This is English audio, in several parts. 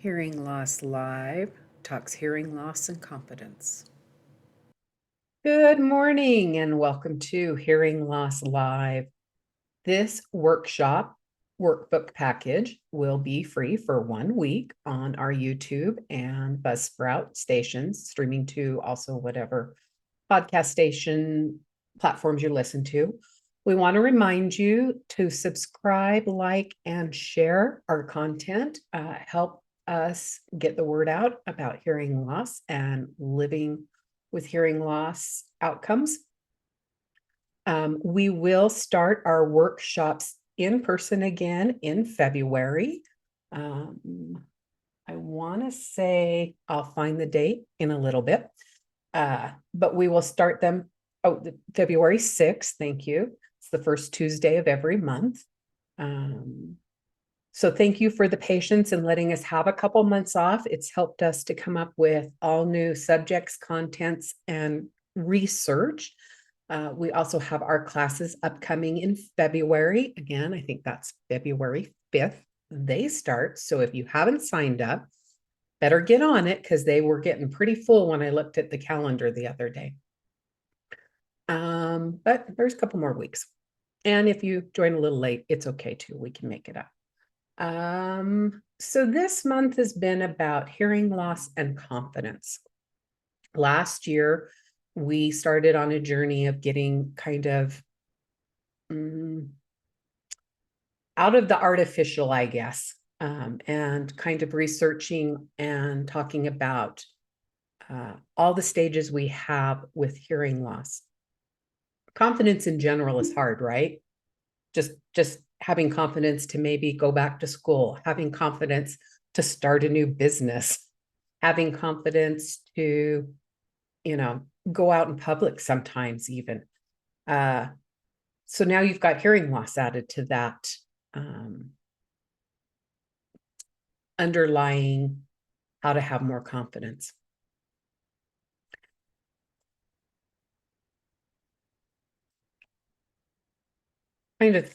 Hearing Loss Live talks hearing loss and confidence. Good morning and welcome to Hearing Loss Live. This workshop workbook package will be free for 1 week on our YouTube and Buzzsprout stations, streaming to also whatever podcast station platforms you listen to. We want to remind you to subscribe, like, and share our content. Help us get the word out about hearing loss and living with hearing loss outcomes. We will start our workshops in person again in February. I want to say I'll find the date in a little bit, but we will start them February 6th. Thank you. It's the first Tuesday of every month. So thank you for the patience and letting us have a couple months off. It's helped us to come up with all new subjects, contents, and research. We also have our classes upcoming in February. Again, I think that's February 5th. They start. So if you haven't signed up, better get on it because they were getting pretty full when I looked at the calendar the other day. But there's a couple more weeks. And if you join a little late, it's okay too. We can make it up. So this month has been about hearing loss and confidence. Last year, we started on a journey of getting kind of out of the artificial, I guess, and kind of researching and talking about all the stages we have with hearing loss. Confidence in general is hard, right? Just having confidence to maybe go back to school, having confidence to start a new business, having confidence to, go out in public sometimes even. So now you've got hearing loss added to that underlying how to have more confidence. Kind of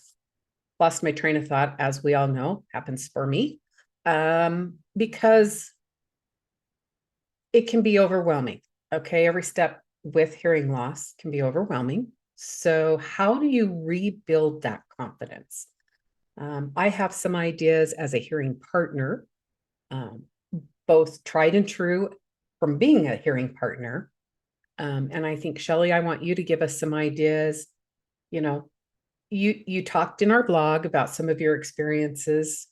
lost my train of thought, as we all know, happens for me, because it can be overwhelming. Okay, every step with hearing loss can be overwhelming. So how do you rebuild that confidence? I have some ideas as a hearing partner, both tried and true from being a hearing partner. And I think, Shelley, I want you to give us some ideas. You talked in our blog about some of your experiences.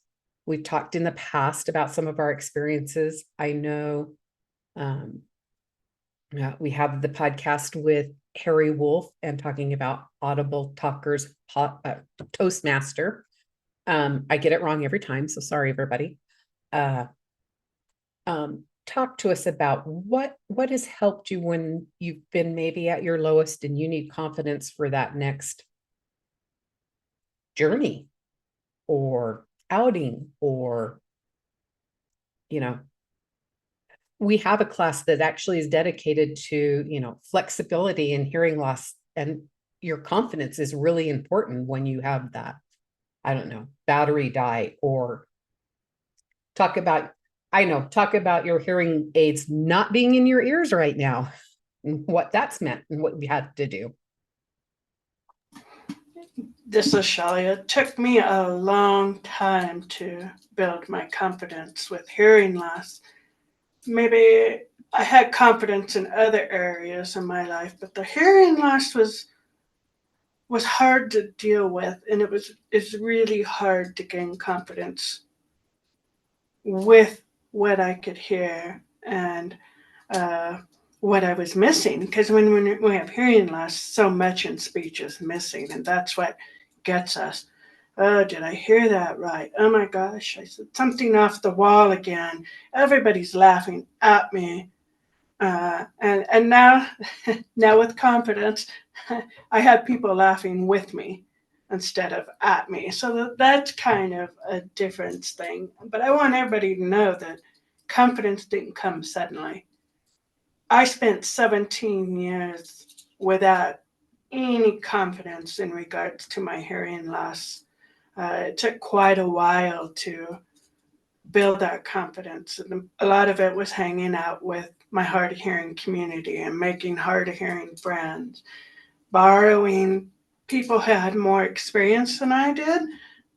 We've talked in the past about some of our experiences. I know we have the podcast with Harry Wolf and talking about Audible Talkers Toastmaster. I get it wrong every time, so sorry, everybody. Talk to us about what has helped you when you've been maybe at your lowest and you need confidence for that next journey or outing, or we have a class that actually is dedicated to flexibility and hearing loss, and your confidence is really important when you have that, I don't know, battery die, or talk about your hearing aids not being in your ears right now and what that's meant and what we had to do. This is Shelley. It took me a long time to build my confidence with hearing loss. Maybe I had confidence in other areas in my life, but the hearing loss was hard to deal with, and it's really hard to gain confidence with what I could hear and what I was missing. Because when we have hearing loss, so much in speech is missing, and that's what gets us. Oh, did I hear that right? Oh my gosh, I said something off the wall again. Everybody's laughing at me. And now, now with confidence, I had people laughing with me instead of at me. So that's kind of a difference thing. But I want everybody to know that confidence didn't come suddenly. I spent 17 years without any confidence in regards to my hearing loss. It took quite a while to build that confidence. And a lot of it was hanging out with my hard of hearing community and making hard of hearing friends, borrowing people who had more experience than I did,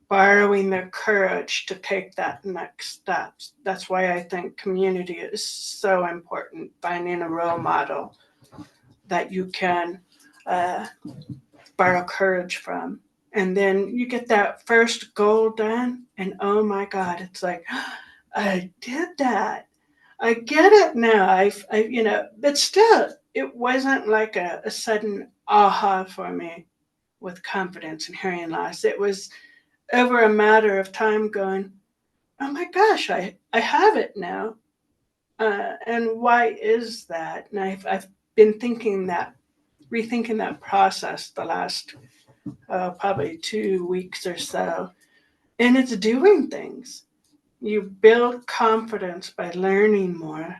borrowing their courage to take that next step. That's why I think community is so important, finding a role model that you can borrow courage from. And then you get that first goal done, and oh my God, it's like, I did that. I get it now. But still, it wasn't like a sudden aha for me with confidence and hearing loss. It was over a matter of time going, oh my gosh, I have it now. And why is that? And I've been rethinking that process the last probably 2 weeks or so. And it's doing things. You build confidence by learning more,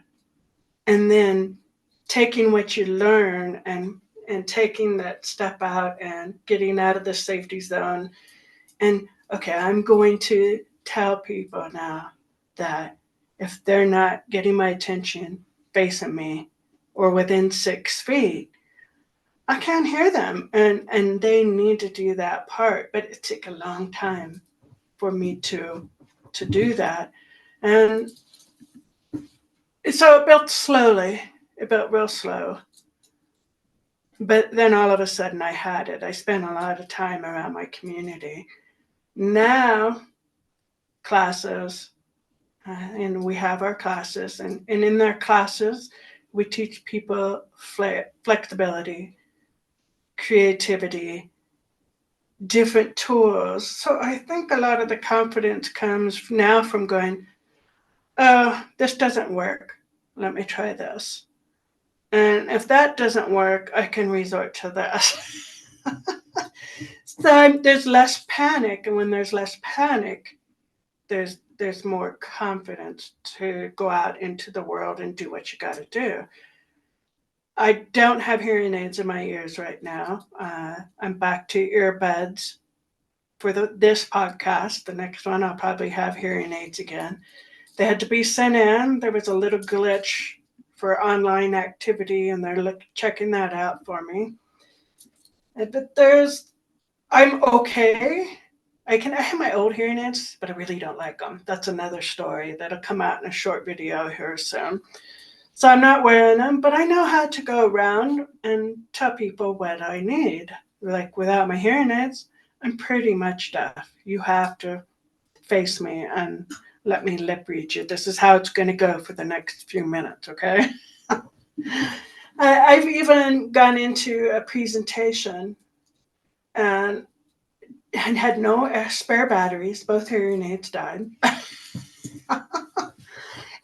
and then taking what you learn and taking that step out and getting out of the safety zone. And okay, I'm going to tell people now that if they're not getting my attention facing me or within 6 feet, I can't hear them, and they need to do that part. But it took a long time for me to do that, and so it built slowly. It built real slow, but then all of a sudden I had it. I spent a lot of time around my community. Now classes, and we have our classes, and in their classes we teach people flexibility, creativity, different tools. So I think a lot of the confidence comes now from going, oh, this doesn't work. Let me try this. And if that doesn't work, I can resort to this. So there's less panic. And when there's less panic, there's more confidence to go out into the world and do what you got to do. I don't have hearing aids in my ears right now. I'm back to earbuds for this podcast. The next one, I'll probably have hearing aids again. They had to be sent in. There was a little glitch for online activity, and they're checking that out for me. But I'm okay. I have my old hearing aids, but I really don't like them. That's another story that'll come out in a short video here soon. So I'm not wearing them, but I know how to go around and tell people what I need. Like without my hearing aids, I'm pretty much deaf. You have to face me and let me lip read you. This is how it's going to go for the next few minutes, okay? I've even gone into a presentation and had no spare batteries. Both hearing aids died.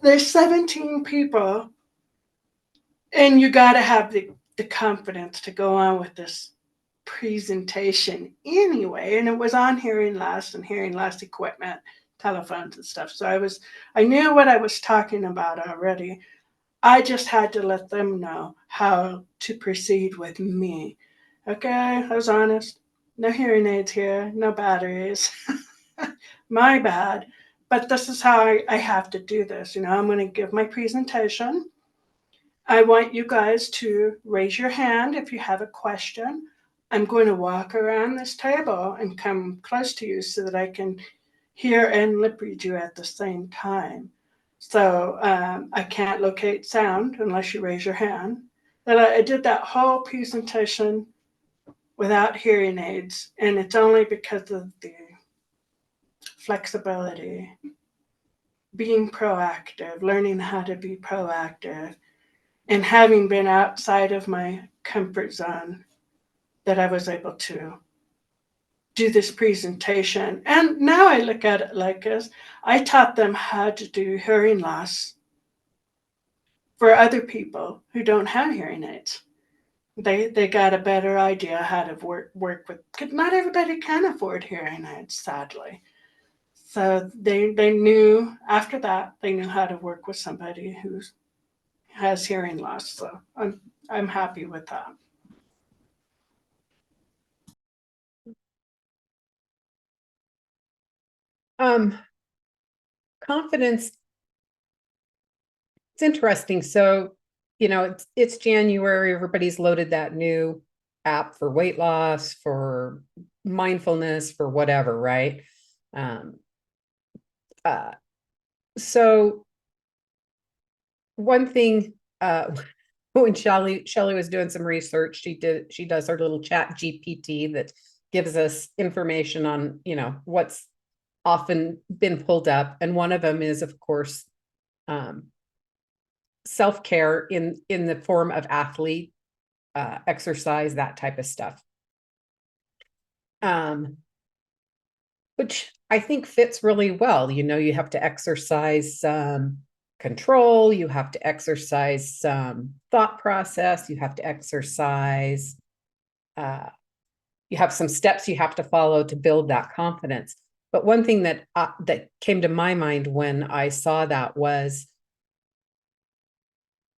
There's 17 people, and you got to have the confidence to go on with this presentation anyway. And it was on hearing loss and hearing loss equipment, telephones and stuff. So I knew what I was talking about already. I just had to let them know how to proceed with me. Okay, I was honest. No hearing aids here, no batteries. My bad. But this is how I have to do this. I'm going to give my presentation. I want you guys to raise your hand if you have a question. I'm going to walk around this table and come close to you so that I can hear and lip read you at the same time. So I can't locate sound unless you raise your hand. And I did that whole presentation without hearing aids, and it's only because of the flexibility, being proactive, learning how to be proactive, and having been outside of my comfort zone that I was able to do this presentation. And now I look at it like this. I taught them how to do hearing loss for other people who don't have hearing aids. They got a better idea how to work with, because not everybody can afford hearing aids, sadly. So they knew, after that, they knew how to work with somebody who has hearing loss. So I'm happy with that. confidence, it's interesting. So, it's January, everybody's loaded that new app for weight loss, for mindfulness, for whatever, right? Um, uh, so one thing, when Shelley was doing some research, she does her little chat GPT that gives us information on, what's often been pulled up. And one of them is, of course, self-care in the form of athlete, exercise, that type of stuff. Which I think fits really well. You have to exercise some control, you have to exercise some thought process, you have to exercise, you have some steps you have to follow to build that confidence. But one thing that came to my mind when I saw that was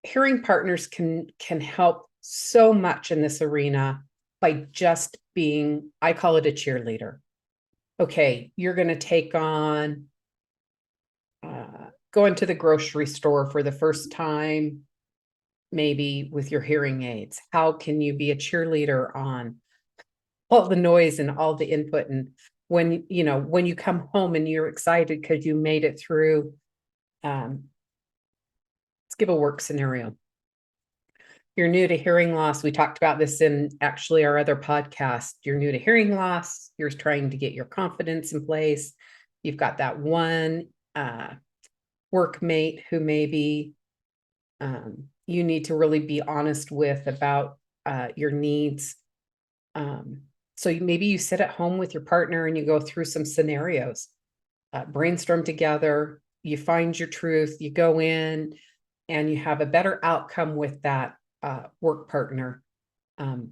hearing partners can help so much in this arena by just being, I call it a cheerleader. Okay, you're going to take on going to the grocery store for the first time, maybe with your hearing aids. How can you be a cheerleader on all the noise and all the input? And when you come home and you're excited because you made it through, let's give a work scenario. You're new to hearing loss. We talked about this in actually our other podcast. You're new to hearing loss. You're trying to get your confidence in place. You've got that one workmate who maybe you need to really be honest with about your needs. So maybe you sit at home with your partner and you go through some scenarios, brainstorm together, you find your truth, you go in and you have a better outcome with that work partner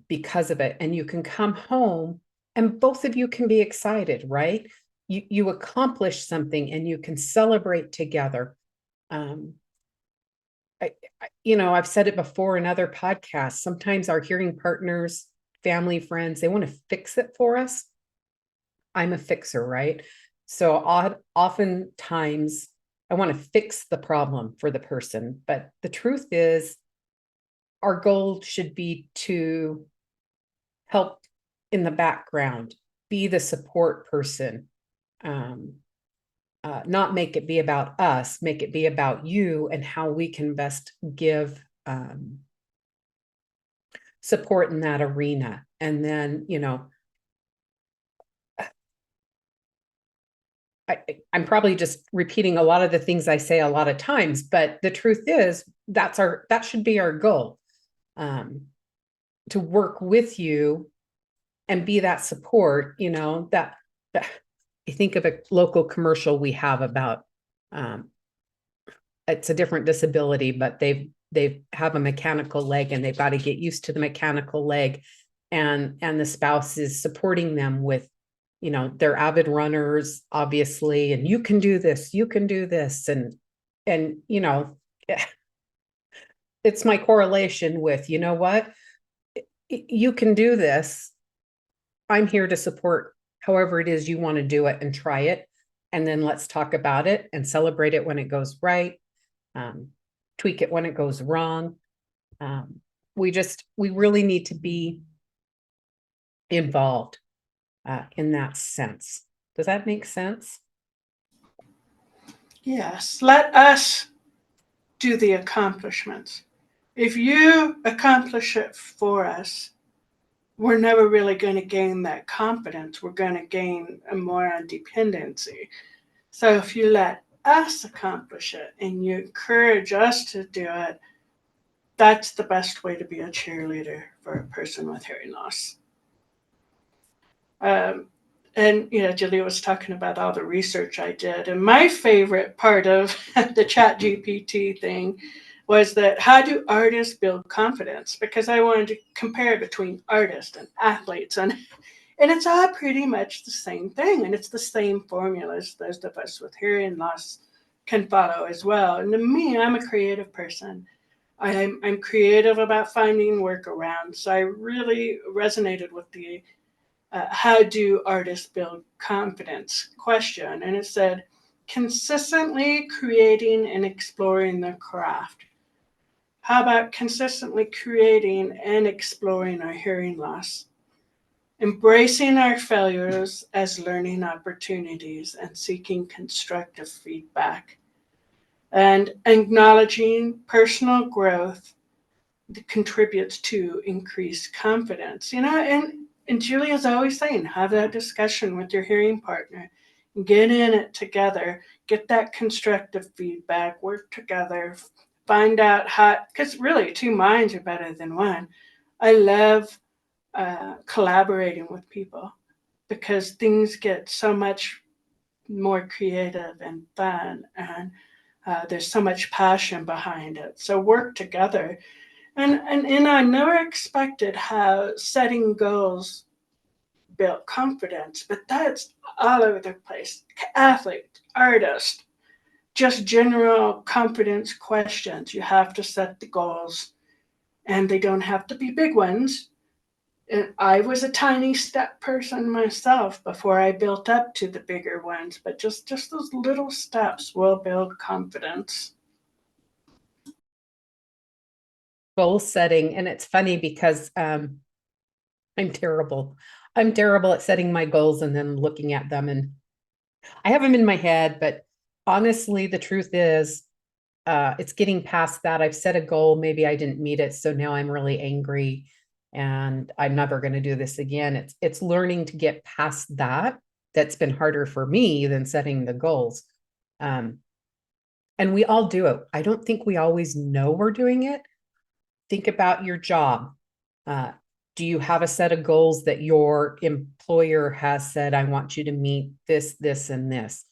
because of it. And you can come home and both of you can be excited, right? You accomplish something and you can celebrate together. I've said it before in other podcasts. Sometimes our hearing partners, family, friends, they want to fix it for us. I'm a fixer, right? So oftentimes I want to fix the problem for the person. But the truth is, our goal should be to help in the background, be the support person, not make it be about us, make it be about you and how we can best give support in that arena. And then, I'm probably just repeating a lot of the things I say a lot of times, but the truth is that should be our goal, to work with you and be that support, that I think of a local commercial we have about, it's a different disability, but they have a mechanical leg and they've got to get used to the mechanical leg, and the spouse is supporting them with, they're avid runners, obviously, and you can do this, and it's my correlation with, what, you can do this. I'm here to support however it is you want to do it and try it. And then let's talk about it and celebrate it when it goes right. Tweak it when it goes wrong. We really need to be involved in that sense. Does that make sense? Yes, let us do the accomplishments. If you accomplish it for us, we're never really going to gain that confidence. We're going to gain a more dependency. So if you let us accomplish it and you encourage us to do it, that's the best way to be a cheerleader for a person with hearing loss. And Julia was talking about all the research I did, and my favorite part of the Chat GPT thing was that how do artists build confidence? Because I wanted to compare between artists and athletes, and it's all pretty much the same thing, and it's the same formulas those of us with hearing loss can follow as well. And to me, I'm a creative person. I'm creative about finding workarounds. So I really resonated with the how do artists build confidence question. And it said, consistently creating and exploring the craft? How about consistently creating and exploring our hearing loss? Embracing our failures as learning opportunities and seeking constructive feedback, and acknowledging personal growth that contributes to increased confidence. And Julia's always saying, have that discussion with your hearing partner. Get in it together, get that constructive feedback, work together, find out how, because really, two minds are better than one. I love collaborating with people because things get so much more creative and fun, and there's so much passion behind it. So work together. And I never expected how setting goals built confidence, but that's all over the place. Athlete, artist, just general confidence questions. You have to set the goals, and they don't have to be big ones. And I was a tiny step person myself before I built up to the bigger ones, but just those little steps will build confidence. Goal setting, and it's funny because I'm terrible. I'm terrible at setting my goals and then looking at them, and I have them in my head, but honestly, the truth is, it's getting past that. I've set a goal, maybe I didn't meet it, so now I'm really angry and I'm never going to do this again. It's learning to get past that. That's been harder for me than setting the goals. Um, and we all do it. I don't think we always know we're doing it. Think about your job. Uh, do you have a set of goals that your employer has said, I want you to meet this, this, and this?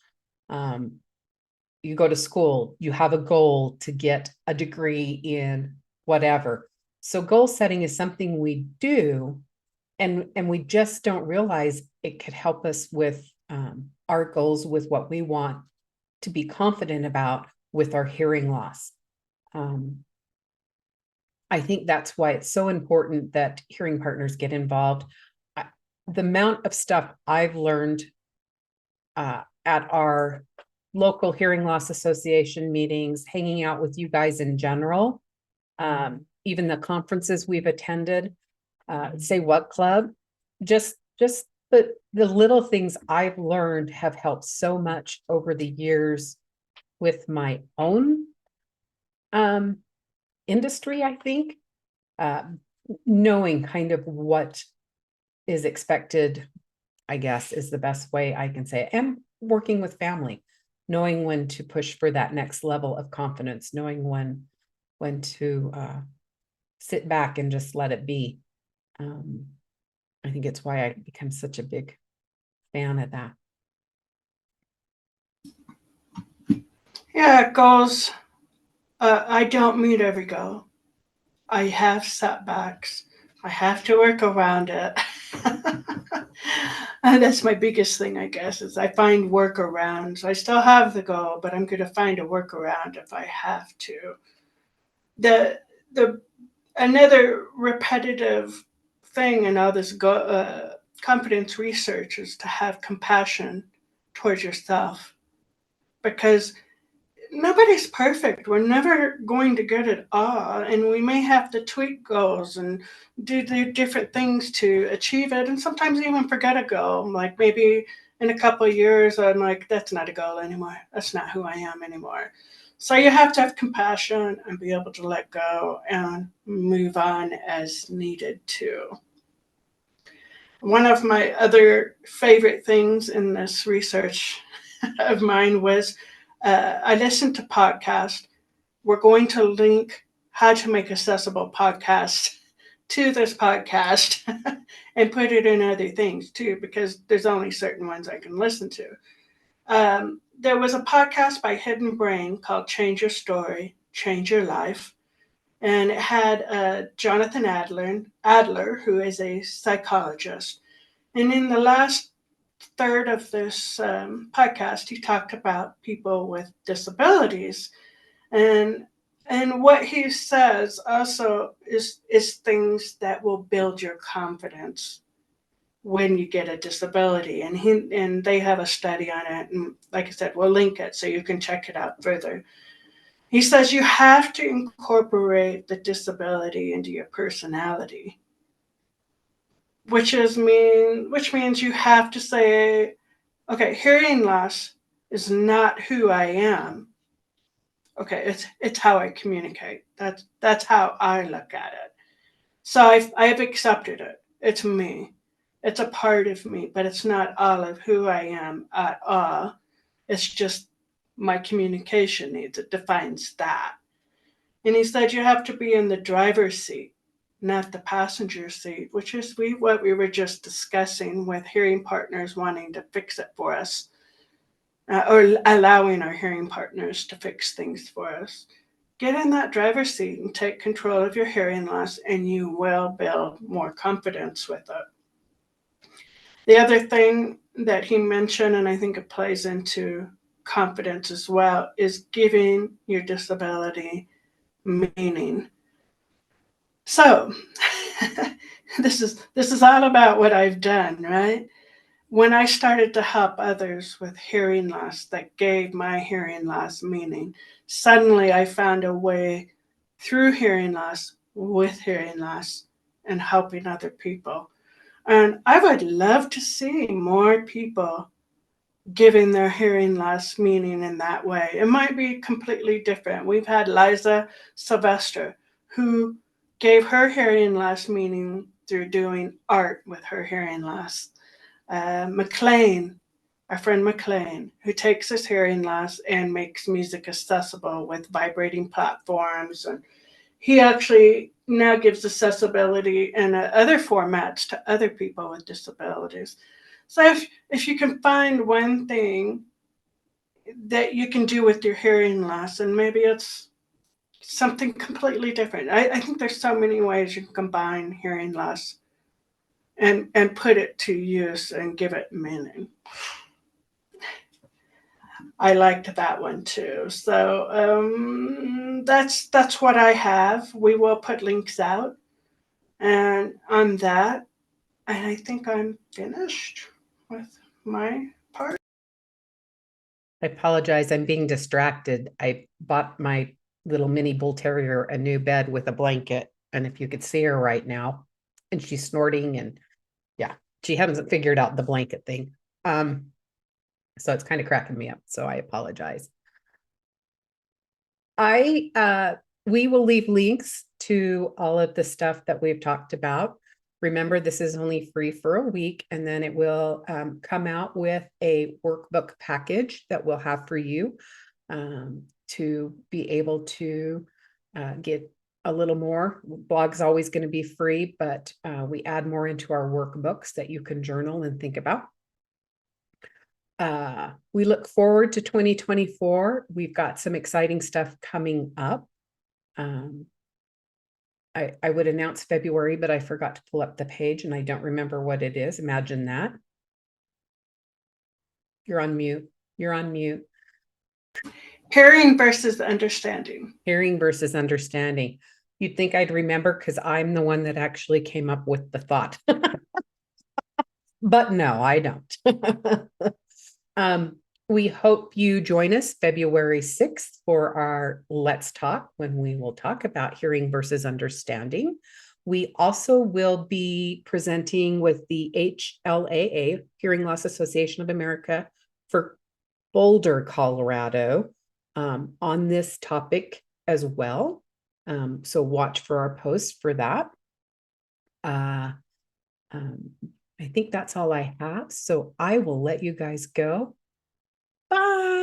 You go to school, you have a goal to get a degree in whatever. So goal setting is something we do, and we just don't realize it could help us with our goals, with what we want to be confident about with our hearing loss. I think that's why it's so important that hearing partners get involved. The amount of stuff I've learned at our local hearing loss association meetings, hanging out with you guys in general, even the conferences we've attended, Say What Club, just the little things I've learned have helped so much over the years with my own industry, I think. Knowing kind of what is expected, I guess, is the best way I can say it. And working with family, knowing when to push for that next level of confidence, knowing when to sit back and just let it be. I think it's why I become such a big fan of that. Yeah, goals. I don't meet every goal. I have setbacks. I have to work around it. And that's my biggest thing, I guess, is I find workarounds. I still have the goal, but I'm going to find a workaround if I have to. The another repetitive thing in all this confidence research is to have compassion towards yourself, because nobody's perfect. We're never going to get it all, and we may have to tweak goals and do the different things to achieve it, and sometimes even forget a goal. Like maybe in a couple of years, I'm like, that's not a goal anymore. That's not who I am anymore. So you have to have compassion and be able to let go and move on as needed to. One of my other favorite things in this research of mine was I listened to podcasts. We're going to link how to make accessible podcasts to this podcast and put it in other things too, because there's only certain ones I can listen to. There was a podcast by Hidden Brain called Change Your Story, Change Your Life. And it had Jonathan Adler, who is a psychologist. And in the last third of this podcast, he talked about people with disabilities, and what he says also is things that will build your confidence when you get a disability. And they have a study on it. And like I said, we'll link it so you can check it out further. He says you have to incorporate the disability into your personality, which means you have to say, okay, hearing loss is not who I am. Okay, it's how I communicate. That's how I look at it. So I've accepted it. It's me. It's a part of me, but it's not all of who I am at all. It's just my communication needs. It defines that. And he said you have to be in the driver's seat, not the passenger seat, which is what we were just discussing with hearing partners wanting to fix it for us, or allowing our hearing partners to fix things for us. Get in that driver's seat and take control of your hearing loss, and you will build more confidence with it. The other thing that he mentioned, and I think it plays into confidence as well, is giving your disability meaning. So this is all about what I've done, right? When I started to help others with hearing loss that gave my hearing loss meaning, suddenly I found a way through hearing loss, with hearing loss, and helping other people. And I would love to see more people giving their hearing loss meaning in that way. It might be completely different. We've had Liza Sylvester, who gave her hearing loss meaning through doing art with her hearing loss. McLean, our friend McLean, who takes his hearing loss and makes music accessible with vibrating platforms. And he actually now gives accessibility in other formats to other people with disabilities. So if you can find one thing that you can do with your hearing loss, and maybe it's something completely different. I think there's so many ways you can combine hearing loss and put it to use and give it meaning. I liked that one too. So that's what I have. We will put links out, and on that, and I think I'm finished with my part. I apologize. I'm being distracted. I bought my little mini bull terrier a new bed with a blanket. And if you could see her right now, and she's snorting, and yeah, she hasn't figured out the blanket thing. So it's kind of cracking me up. So I apologize. We will leave links to all of the stuff that we've talked about. Remember, this is only free for a week, and then it will come out with a workbook package that we'll have for you to be able to get a little more. Blog's always going to be free, but we add more into our workbooks that you can journal and think about. We look forward to 2024. We've got some exciting stuff coming up. I would announce February, but I forgot to pull up the page and I don't remember what it is. Imagine that. You're on mute. You're on mute. Hearing versus understanding. Hearing versus understanding. You'd think I'd remember because I'm the one that actually came up with the thought. But no, I don't. We hope you join us February 6th for our Let's Talk, when we will talk about hearing versus understanding. We also will be presenting with the HLAA, Hearing Loss Association of America, for Boulder, Colorado, on this topic as well. So watch for our posts for that. I think that's all I have. So I will let you guys go. Bye.